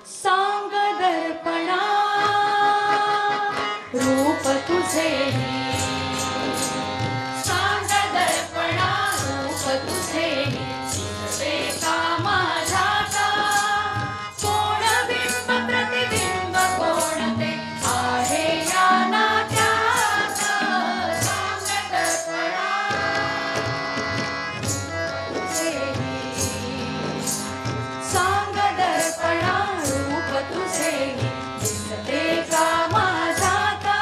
सांग दर्पणा रूप तुझे सांग दर्पणा रूप तुझे दिसते का माझा का कोण बिंब प्रतिबिंब कोण ते आहे या नात्यात सांग दर्पणा तुझे सांग दर्पणा रूप तुझे दिसते का माझा का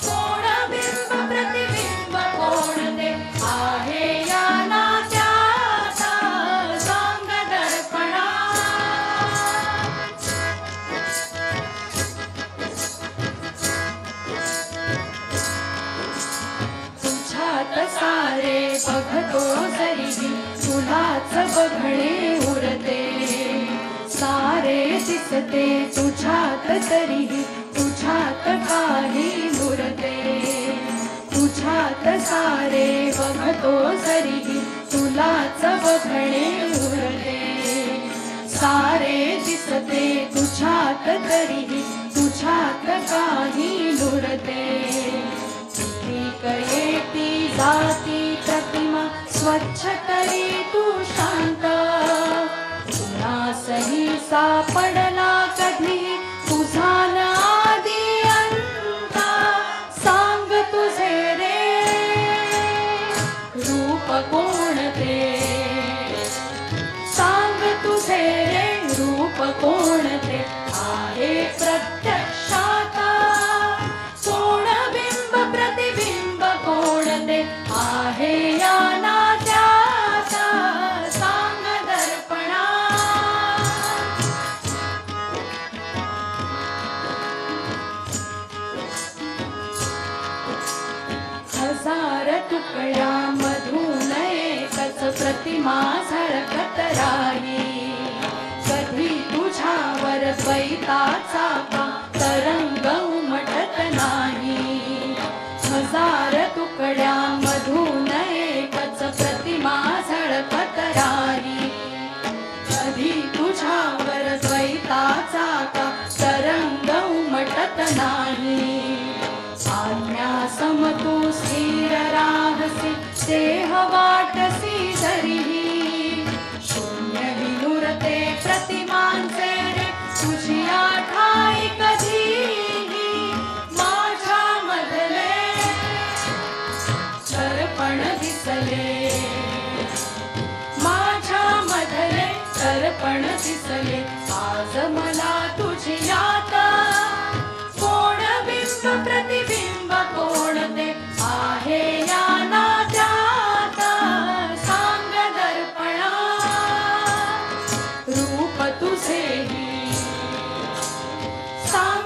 कोण बिंब प्रतिबिंब कोण ते आहे या नात्यात सांग दर्पणा तुझ्यात सारे बघतो जरी तुलाच बघणे उरते सारे दिसते तुझ्यात तरीही तुझ्यात काही मुरते तुझ्यात सारे बघतो जरीही तुलाच बघणे उरते सारे दिसते तुझ्यात तरीही तुझ्यात काही मुरते येती जाती प्रतिमा स्वच्छ तरी तू शांत कुणासही सापडला कधी तुझा न आदी अंत सांग तुझे रे रूप कोण ते सांग तुझे रे रूप कोण ते आहे प्रत्यक्षात कोण बिंब प्रतिबिंब कोण ते आहे या नात्यात सांग दर्पणा हजार तुकड्यामधून एकच प्रतिमा झळकत राही कधी तुझ्यावर द्वैताचा का तरंग उमटत नाही हजार तुकड्यामधून एकच प्रतिमा झळकत राही कधी तुझ्यावर द्वैताचा का तरंग उमटत नाही आज्ञासम तू स्थिर राहसी देह वाटसी जरीही शून्य विनुरते प्रतिमांचे रे तुझी आठाई कधीही माझ्या मधले दर्पण दिसले माझ्या मधले दर्पण दिसले आज मला तुझी यात कोण बिंब प्रतिबिंब कोण ते आहे या नात्यात सांग दर्पणा रूप तुझे सांग